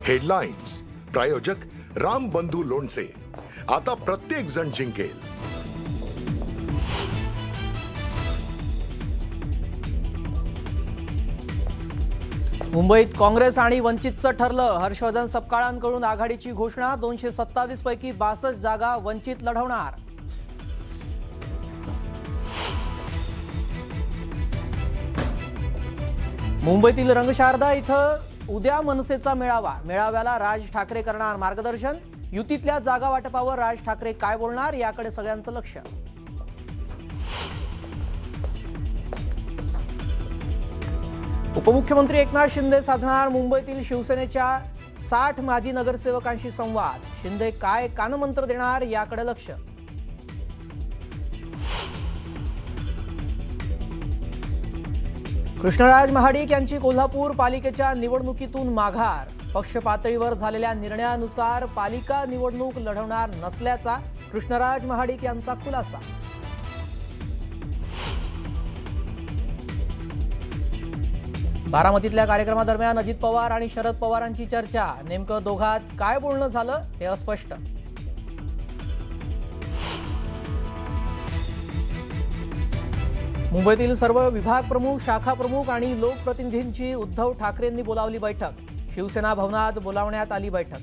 Headlines प्रायोजक राम बंधू लोणचे. आता प्रत्येक जण जिंकेल. मुंबईत काँग्रेस आणि वंचितचं ठरलं. हर्षवर्धन सपकाळांकडून आघाडीची घोषणा. 227 पैकी 62 जागा वंचित लढवणार. मुंबईतील रंगशारदा इथं उद्या मनसेचा मेळावा. मेळाव्याला राज ठाकरे करणार मार्गदर्शन. युतीतल्या जागा वाटपावर राज ठाकरे काय बोलणार याकडे सगळ्यांचं लक्ष. उपमुख्यमंत्री एकनाथ शिंदे साधणार मुंबईतील शिवसेनेच्या 60 माजी नगरसेवकांशी संवाद. शिंदे काय कानमंत्र देणार याकडे लक्ष. कृष्णराज महाडिक यांची कोल्हापूर पालिकेच्या निवडणुकीतून माघार. पक्ष पातळीवर झालेल्या निर्णयानुसार पालिका निवडणूक लढवणार नसल्याचा कृष्णराज महाडिक यांचा खुलासा. बारामतीतल्या कार्यक्रमादरम्यान अजित पवार आणि शरद पवारांची चर्चा. नेमकं दोघात काय बोलणं झालं हे अस्पष्ट. मुंबईतील सर्व विभाग प्रमुख, शाखा प्रमुख आणि लोकप्रतिनिधींची उद्धव ठाकरेंनी बोलावली बैठक. शिवसेना भवनात बोलावण्यात आली बैठक.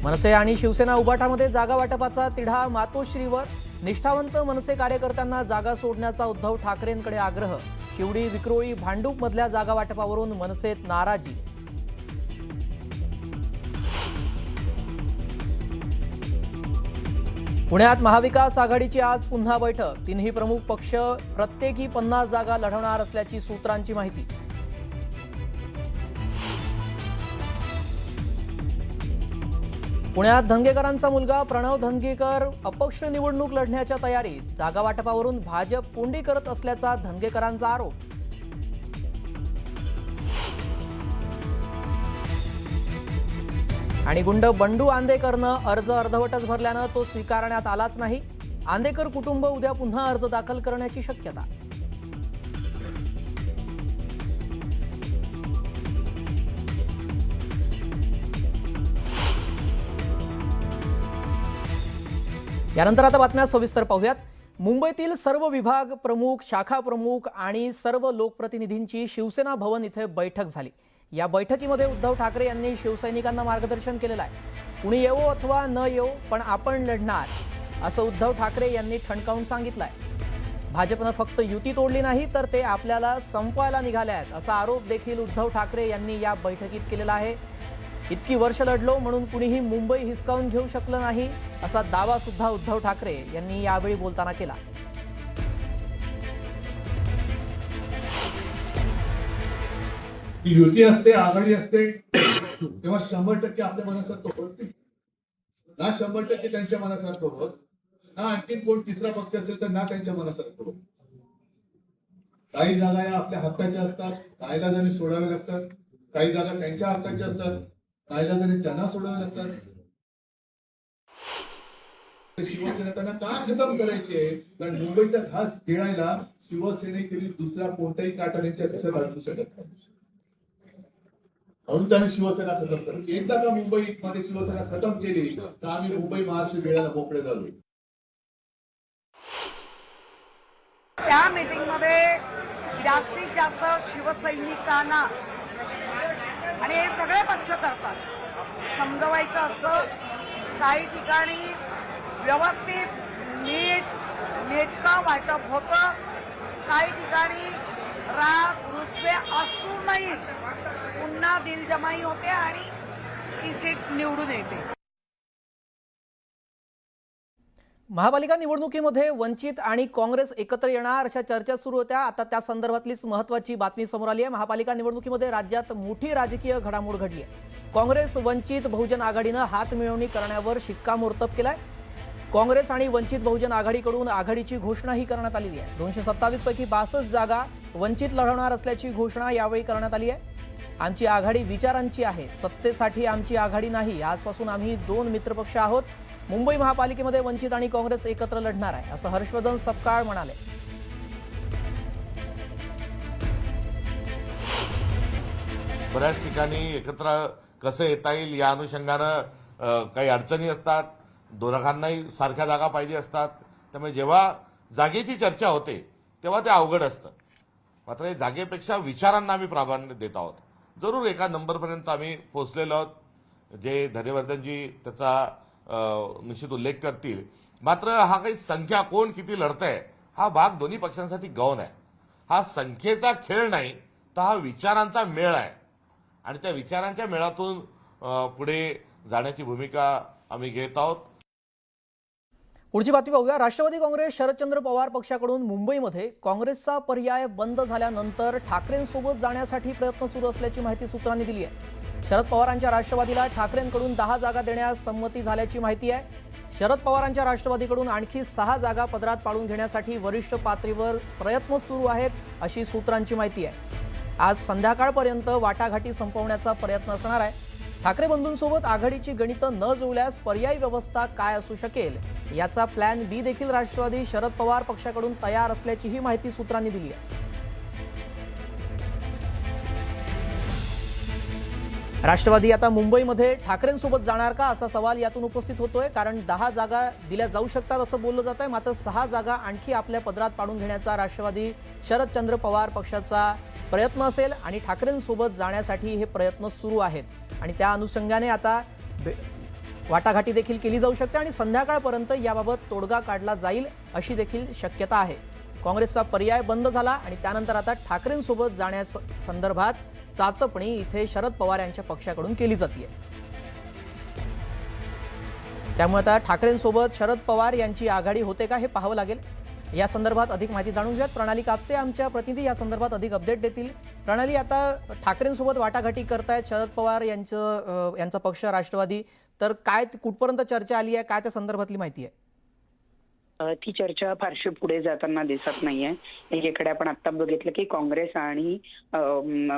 मनसे आणि शिवसेना उभाटामध्ये जागा वाटपाचा तिढा मातोश्रीवर. निष्ठावंत मनसे कार्यकर्त्यांना जागा सोडण्याचा उद्धव ठाकरेंकडे आग्रह. शिवडी, विक्रोळी, भांडूप मधल्या जागा वाटपावरून मनसेत नाराजी. पुण्यात महाविकास आघाडीची आज पुन्हा बैठक. तिन्ही प्रमुख पक्ष प्रत्येकी 50 जागा लढवणार असल्याची सूत्रांची माहिती. पुण्यात धंगेकरांचा मुलगा प्रणव धंगेकर अपक्ष निवडणूक लढण्याच्या तयारीत. जागा वाटपावरून भाजप कोंडी करत असल्याचा धंगेकरांचा आरोप. आणि गुंड बंडू आंदेकरनं अर्ज अर्धवटच भरल्यानं तो स्वीकारण्यात आलाच नाही. आंदेकर कुटुंब उद्या पुन्हा अर्ज दाखल करण्याची शक्यता. यानंतर आता बातम्या सविस्तर पाहूयात. मुंबईतील सर्व विभाग प्रमुख, शाखा प्रमुख आणि सर्व लोकप्रतिनिधींची शिवसेना भवन इथे बैठक झाली. या बैठकीमध्ये उद्धव ठाकरे यांनी शिवसैनिकांना मार्गदर्शन केलेलं आहे. कुणी येवो अथवा न येवो पण आपण लढणार असं उद्धव ठाकरे यांनी ठणकावून सांगितलंय. भाजपनं फक्त युती तोडली नाही तर ते आपल्याला संपवायला निघाले आहेत असा आरोप देखील उद्धव ठाकरे यांनी या बैठकीत केलेला आहे. इतकी वर्ष लढलो म्हणून कुणीही मुंबई हिसकावून घेऊ शकलं नाही असा दावा सुद्धा उद्धव ठाकरे यांनी यावेळी बोलताना केला. युती असते, आघाडी असते तेव्हा 100% आपल्या मनासारखं होत नाही ना. 100% त्यांच्या मनासारखं होत ना. आणखी कोण तिसरा पक्ष असेल तर ना त्यांच्या मनासारखं होत. काही जागा या आपल्या हक्काच्या असतात, कायदा जणी सोडावे लागतात. काही जागा त्यांच्या हक्काच्या असतात, कायदा जणी त्यांना सोडावे लागतात. शिवसेना त्यांना का खतम करायची आहे? कारण मुंबईचा घास गिळायला शिवसेनेतील दुसरा कोणताही काटा त्यांच्या खिशात अडकू शकत नाही. म्हणून त्याने शिवसेना खतम करायची. एकदा का मुंबईमध्ये शिवसेना खतम केली तर आम्ही मुंबई महाराष्ट्र वेळाला मोकळे झालो. त्या मीटिंग मध्ये जास्तीत जास्त शिवसैनिकांना आणि हे सगळे पक्ष करतात समजवायचं असतं. काही ठिकाणी व्यवस्थित नेटका वाटप होतं. काही ठिकाणी राग रुसवे असूनही पुन्हा दिलजमाई होते आणि ही सीट निवडून येते. महापालिका निवडणुकीमध्ये वंचित आणि काँग्रेस एकत्र येणार अशा चर्चा सुरू होत्या. आता त्या संदर्भातलीच महत्त्वाची बातमी समोर आली आहे. महापालिका निवडणुकीमध्ये राज्यात मोठी राजकीय घडामोड घडली आहे. काँग्रेस, वंचित बहुजन आघाडीनं हातमिळवणी करण्यावर शिक्कामोर्तब केलाय. काँग्रेस आणि वंचित बहुजन आघाडीकडून आघाडीची घोषणाही करण्यात आलेली आहे. 227 पैकी 62 जागा वंचित लढवणार असल्याची घोषणा यावेळी करण्यात आली आहे. आमची आघाडी विचारांची आहे, सत्तेसाठी आमची आघाडी नाही. आजपासून आम्ही 2 मित्रपक्ष आहोत. मुंबई महापालिकेमध्ये वंचित आणि काँग्रेस एकत्र लढणार आहे असं हर्षवर्धन सपकाळ म्हणाले. बऱ्याच ठिकाणी एकत्र कसं येता येईल या अनुषंगानं काही अडचणी असतात, दोघांनाही सारख्या जागा पाहिजे असतात. त्यामुळे जेव्हा जागेची चर्चा होते तेव्हा ते अवघड असतं. मात्र या जागेपेक्षा विचारांना आम्ही प्राधान्य देत आहोत. जरूर एका नंबरपर्यंत आम्ही पोहोचलेलो आहोत, जे धनेवर्धनजी त्याचा निश्चित उल्लेख करतील. मात्र हा काही संख्या कोण किती लढतंय हा भाग दोन्ही पक्षांसाठी गौण आहे. हा संख्येचा खेळ नाही, तर हा विचारांचा मेळ आहे आणि त्या विचारांच्या मेळातून पुढे जाण्याची भूमिका आम्ही घेत आहोत. पुढची बातमी पाहूया. राष्ट्रवादी काँग्रेस शरदचंद्र पवार पक्षाकडून मुंबईमध्ये काँग्रेसचा पर्याय बंद झाल्यानंतर ठाकरेंसोबत जाण्यासाठी प्रयत्न सुरू असल्याची माहिती सूत्रांनी दिली आहे. शरद पवारांच्या राष्ट्रवादीला ठाकरेंकडून 10 जागा देण्यास संमती झाल्याची माहिती आहे. शरद पवारांच्या राष्ट्रवादीकडून आणखी 6 जागा पदरात पाडून घेण्यासाठी वरिष्ठ पातळीवर प्रयत्न सुरू आहेत अशी सूत्रांची माहिती आहे. आज संध्याकाळपर्यंत वाटाघाटी संपवण्याचा प्रयत्न असणार आहे. ठाकरे बंधूंसोबत आघाडीची गणितं न जुळल्यास पर्यायी व्यवस्था काय असू शकेल याचा प्लॅन बी देखील राष्ट्रवादी शरद पवार पक्षाकडून तयार असल्याचीही माहिती सूत्रांनी दिली आहे. राष्ट्रवादी आता मुंबईमध्ये ठाकरेंसोबत जाणार का असा सवाल यातून उपस्थित होतोय. कारण 10 जागा दिल्या जाऊ शकतात असं बोललं जात आहे. मात्र 6 जागा आणखी आपल्या पदरात पाडून घेण्याचा राष्ट्रवादी शरदचंद्र पवार पक्षाचा प्रयत्न असेल आणि ठाकरेंसोबत जाण्यासाठी हे प्रयत्न सुरू आहेत आणि त्या अनुषंगाने आता वाटाघाटी देखील केली जाऊ शकते आणि संध्याकाळपर्यंत याबाबत तोडगा काढला जाईल अशी देखील शक्यता आहे. काँग्रेसचा पर्याय बंद झाला आणि त्यानंतर आता ठाकरेंसोबत जाण्यासंदर्भात चाचपणी इथे शरद पवार यांच्या पक्षाकडून केली जाते. त्यामुळे आता ठाकरेंसोबत शरद पवार यांची आघाडी होते का हे पाहावं लागेल. या संदर्भात अधिक माहिती जाणून घेऊयात. प्रणाली कापसे आमच्या प्रतिनिधी या संदर्भात अधिक अपडेट देतील. प्रणाली, आता ठाकरेंसोबत वाटाघाटी करतायत शरद पवार यांचा पक्ष राष्ट्रवादी, तर काय कुठपर्यंत चर्चा आली आहे, काय त्या संदर्भातली माहिती आहे? ती चर्चा फारशी पुढे जाताना दिसत नाहीये. एकीकडे आपण आता बघितलं की काँग्रेस आणि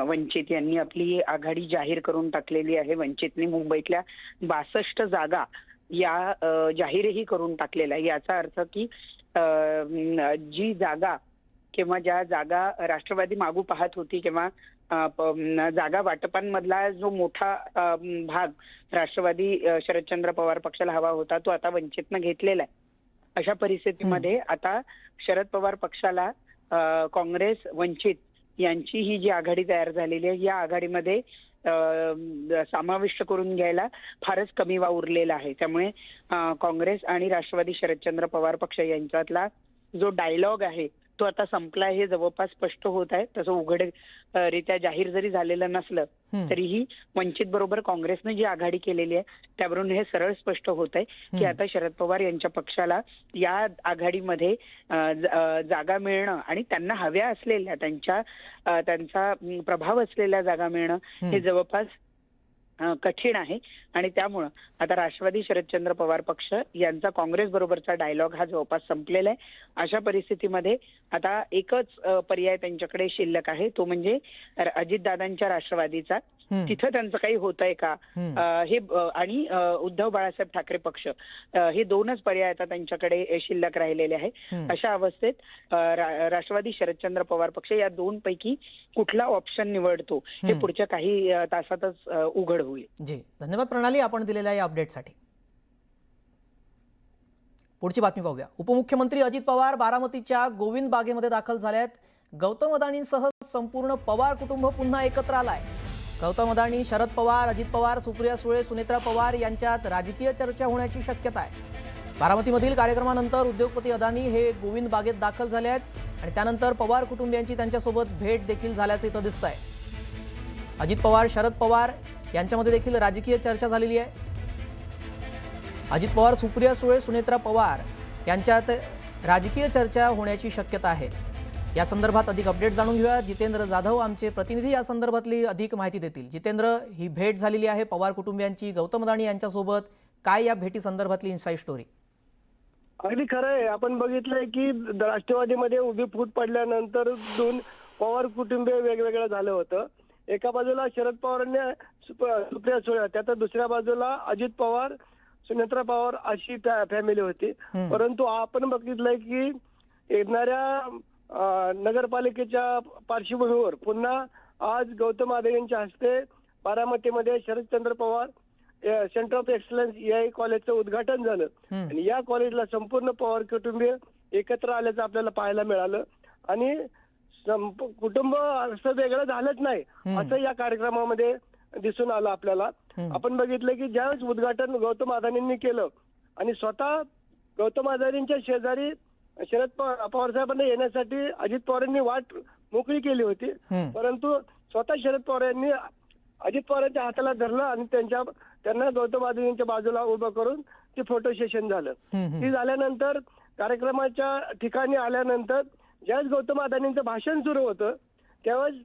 वंचित यांनी आपली आघाडी जाहीर करून टाकलेली आहे. वंचितने मुंबईतल्या 62 जागा या जाहीरही करून टाकलेल्या आहे. याचा अर्थ की जी जागा किंवा ज्या जागा राष्ट्रवादी मागू पाहत होती किंवा जागा वाटपांमधला जो मोठा भाग राष्ट्रवादी शरदचंद्र पवार पक्षाला हवा होता तो आता वंचितनं घेतलेला आहे. अशा परिस्थितीमध्ये आता शरद पवार पक्षाला काँग्रेस वंचित यांची ही जी आघाडी तयार झालेली आहे या आघाडीमध्ये समाविष्ट करून घ्यायला फारच कमी वाव उरलेला आहे. त्यामुळे काँग्रेस आणि राष्ट्रवादी शरदचंद्र पवार पक्ष यांच्यातला जो डायलॉग आहे तो आता संपला हे जवळपास स्पष्ट होत आहे. तसं उघडरित्या जाहीर जरी झालेलं नसलं तरीही वंचित बरोबर काँग्रेसने जी आघाडी केलेली आहे त्यावरून हे सरळ स्पष्ट होत आहे की आता शरद पवार यांच्या पक्षाला या आघाडीमध्ये जागा मिळणं आणि त्यांना हव्या असलेल्या त्यांचा प्रभाव असलेल्या जागा मिळणं हे जवळपास कठीण आहे. आणि त्यामुळं आता राष्ट्रवादी शरदचंद्र पवार पक्ष यांचा काँग्रेस बरोबरचा डायलॉग हा जवळपास संपलेला आहे. अशा परिस्थितीमध्ये आता एकच पर्याय त्यांच्याकडे शिल्लक आहे, तो म्हणजे अजितदादांच्या राष्ट्रवादीचा. तिथं त्यांचं काही होतंय का हे आणि उद्धव बाळासाहेब ठाकरे पक्ष हे दोनच पर्याय आता त्यांच्याकडे शिल्लक राहिलेले आहे. अशा अवस्थेत राष्ट्रवादी शरदचंद्र पवार पक्ष या दोन पैकी कुठला ऑप्शन निवडतो हे पुढच्या काही तासातच उघड होईल. जी, धन्यवाद प्रणाली आपण दिलेल्या या अपडेटसाठी. पुढची बातमी पाहूया. उपमुख्यमंत्री अजित पवार बारामतीच्या गोविंद बागेमध्ये दाखल झालेत. गौतम अदानींसह संपूर्ण पवार कुटुंब पुन्हा एकत्र आलाय. गौतम अदानी, शरद पवार, अजित पवार, सुप्रिया सुळे, सुनेत्रा पवार यांच्यात राजकीय चर्चा होण्याची शक्यता आहे. बारामतीमधील कार्यक्रमानंतर उद्योगपती अदानी हे गोविंद बागेत दाखल झाले आहेत आणि त्यानंतर पवार कुटुंबियांची त्यांच्यासोबत भेट देखील झाल्याचं इथं दिसत आहे. अजित पवार, शरद पवार यांच्यामध्ये देखील राजकीय चर्चा झालेली आहे. अजित पवार, सुप्रिया सुळे, सुनेत्रा पवार यांच्यात राजकीय चर्चा होण्याची शक्यता आहे. या संदर्भात अधिक अपडेट जाणून घेऊया. जितेंद्र जाधव आमचे प्रतिनिधी या संदर्भातली अधिक माहिती देतील. जितेंद्र, ही भेट झालेली आहे पवार कुटुंबियांची गौतम अदानी यांच्यासोबत, काय या भेटी संदर्भातली इनसाइड स्टोरी? अगदी खरं आहे. आपण बघितलंय की राष्ट्रवादीमध्ये उभी फूट पडल्यानंतर दोन पवार कुटुंबीय वेगवेगळं झालं होतं. एका बाजूला शरद पवारांनी सुप्रिया सुळे होत्या तर दुसऱ्या बाजूला अजित पवार, सुनेत्रा पवार अशी फॅमिली होती. परंतु आपण बघितलंय की येणाऱ्या नगरपालिकेच्या पार्श्वभूमीवर पुन्हा आज गौतम अदानींच्या हस्ते बारामतीमध्ये Sharadchandra Pawar centre of excellence या कॉलेजचं उद्घाटन झालं आणि या कॉलेजला संपूर्ण पवार कुटुंबीय एकत्र आल्याचं आपल्याला पाहायला मिळालं आणि कुटुंब असं वेगळं झालंच नाही असं या कार्यक्रमामध्ये दिसून आलं आपल्याला. आपण बघितलं की ज्यावेळेस उद्घाटन गौतम अदानींनी केलं आणि स्वतः गौतम अदानींच्या शेजारी शरद पवार साहेबांना येण्यासाठी अजित पवारांनी वाट मोकळी केली होती, परंतु स्वतः शरद पवार यांनी अजित पवारांच्या हाताला धरलं आणि त्यांना गौतम अदानींच्या बाजूला उभं करून ते फोटो सेशन झालं. ती झाल्यानंतर कार्यक्रमाच्या ठिकाणी आल्यानंतर ज्यावेळेस गौतम अदानींचं भाषण सुरू होतं त्यावेळेस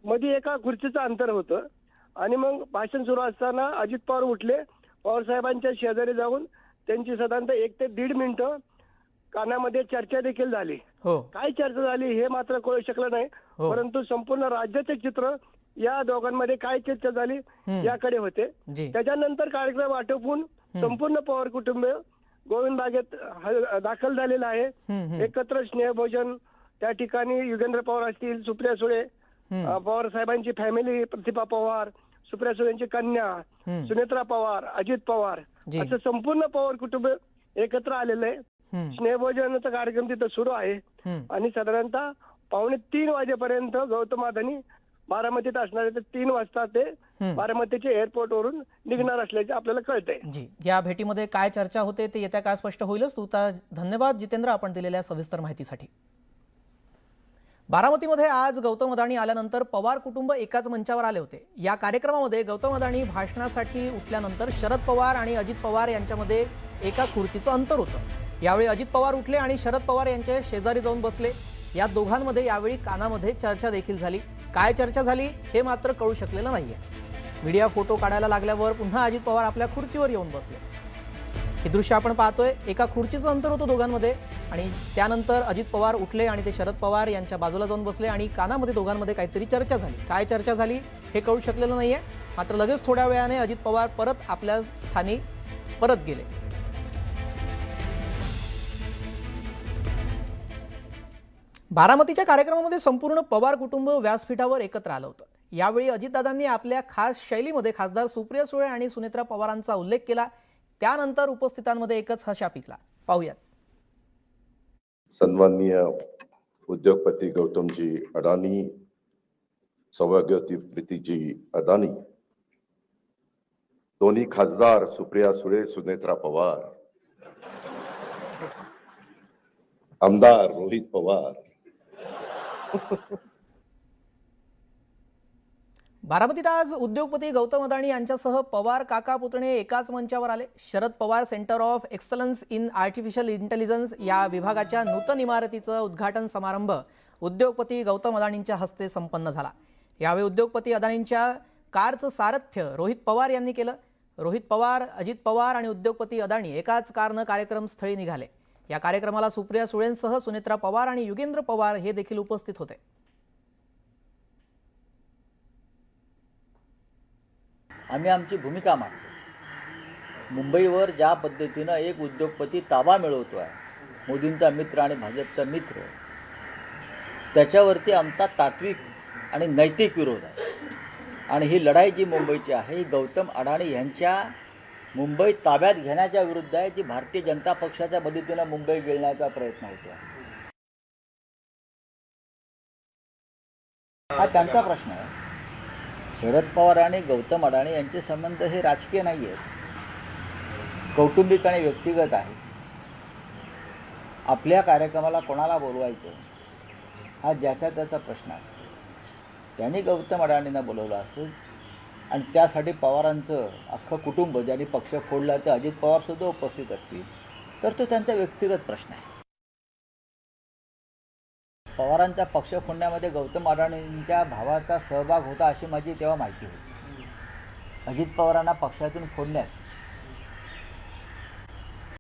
मध्ये एका खुर्चीचं अंतर होतं आणि मग भाषण सुरू असताना अजित पवार उठले, पवार साहेबांच्या शेजारी जाऊन त्यांची साधारणतः 1 ते 1.5 मिनिटं कानामध्ये चर्चा देखील झाली. काय चर्चा झाली हे मात्र कळू शकलं नाही, परंतु संपूर्ण राज्याचे चित्र या दोघांमध्ये काय चर्चा झाली याकडे होते. त्याच्यानंतर कार्यक्रम आटोपून संपूर्ण पवार कुटुंब गोविंद बागेत दाखल झालेलं आहे. एकत्र स्नेहभोजन त्या ठिकाणी युगेंद्र पवार असतील, सुप्रिया सुळे, पवार साहेबांची फॅमिली, प्रतिभा पवार, सुप्रिया सुळेंची कन्या सुनेत्रा पवार, अजित पवार असं संपूर्ण पवार कुटुंब एकत्र आलेलं आहे. स्नेहभोजनाचा कार्यक्रम तिथं सुरू आहे आणि साधारणतः 2:45 वाजेपर्यंत गौतम अदानी बारामतीत असणार आहे. तर 3 वाजता ते बारामतीच्या एअरपोर्ट वरून निघणार असल्याचे आपल्याला कळतंय. जी, या भेटीमध्ये काय चर्चा होते ते येत्या काळ स्पष्ट होईलच. तुझा धन्यवाद जितेंद्र आपण दिलेल्या सविस्तर माहितीसाठी. बारामतीमध्ये आज गौतम अदानी आल्यानंतर पवार कुटुंब एकाच मंचावर आले होते. या कार्यक्रमामध्ये गौतम अदानी भाषणासाठी उठल्यानंतर शरद पवार आणि अजित पवार यांच्यामध्ये एका खुर्चीचं अंतर होतं. यावेळी अजित पवार उठले आणि शरद पवार यांच्या शेजारी जाऊन बसले. या दोघांमध्ये यावेळी कानामध्ये चर्चा देखील झाली. काय चर्चा झाली हे मात्र कळू शकलेलं नाहीये. मीडिया फोटो काढायला लागल्यावर पुन्हा अजित पवार आपल्या खुर्चीवर येऊन बसले. हे दृश्य आपण पाहतोय. एका खुर्चीचं अंतर होतं दोघांमध्ये आणि त्यानंतर अजित पवार उठले आणि ते शरद पवार यांच्या बाजूला जाऊन बसले आणि कानामध्ये दोघांमध्ये काहीतरी चर्चा झाली. काय चर्चा झाली हे कळू शकलेलं नाहीये. मात्र लगेच थोड्या वेळाने अजित पवार परत आपल्या स्थानी परत गेले. बारामतीच्या कार्यक्रमामध्ये संपूर्ण पवार कुटुंब व्यासपीठावर एकत्र आलं होतं. यावेळी अजितदादांनी आपल्या खास शैलीमध्ये खासदार सुप्रिया सुळे आणि सुनेत्रा पवारांचा उल्लेख केला. त्यानंतर उपस्थितांमध्ये एकच हशा पिकला. पाहूयात. सन्माननीय उद्योगपती गौतमजी अडानी, सौभाग्यवती प्रीतीजी अदानी, दोन्ही खासदार सुप्रिया सुळे, सुनेत्रा पवार, आमदार रोहित पवार, बारामतीत आज उद्योगपती गौतम अदानी यांच्यासह पवार काका पुतणे एकाच मंचावर आले. Sharad Pawar centre of excellence in artificial intelligence या विभागाच्या नूतन इमारतीचं उद्घाटन समारंभ उद्योगपती गौतम अदानींच्या हस्ते संपन्न झाला. यावेळी उद्योगपती अदानींच्या कारचं सारथ्य रोहित पवार यांनी केलं. रोहित पवार, अजित पवार आणि उद्योगपती अदानी एकाच कारनं कार्यक्रमस्थळी निघाले. या कार्यक्रमाला सुप्रिया सुळेंसह सुनेत्रा पवार आणि युगेंद्र पवार हे देखील उपस्थित होते. आम्ही आमची भूमिका मांडतो. मुंबईवर ज्या पद्धतीनं एक उद्योगपती ताबा मिळवतो आहे, मोदींचा मित्र आणि भाजपचा मित्र, त्याच्यावरती आमचा तात्विक आणि नैतिक विरोध आहे. आणि ही लढाई जी मुंबईची आहे ही गौतम अडाणी यांच्या मुंबई ताब्यात घेण्याच्या विरुद्ध आहे, जी भारतीय जनता पक्षाच्या मदतीनं मुंबई गिळण्याचा प्रयत्न होतो आहे. हा त्यांचा प्रश्न आहे. शरद पवार आणि गौतम अडाणी यांचे संबंध हे राजकीय नाही आहेत, कौटुंबिक आणि व्यक्तिगत आहेत. आपल्या कार्यक्रमाला कोणाला बोलवायचं हा ज्याचा त्याचा प्रश्न असतो. त्यांनी गौतम अडाणींना बोलवलं असेल आणि त्यासाठी पवारांचं अख्खं कुटुंब ज्यांनी पक्ष फोडला ते अजित पवारसुद्धा उपस्थित असतील तर तो त्यांचा व्यक्तिगत प्रश्न आहे. पवारांचा पक्ष फोडण्यामध्ये गौतम अडाणींच्या भावाचा सहभाग होता अशी माझी तेव्हा माहिती होती. अजित पवारांना पक्षातून फोडण्यात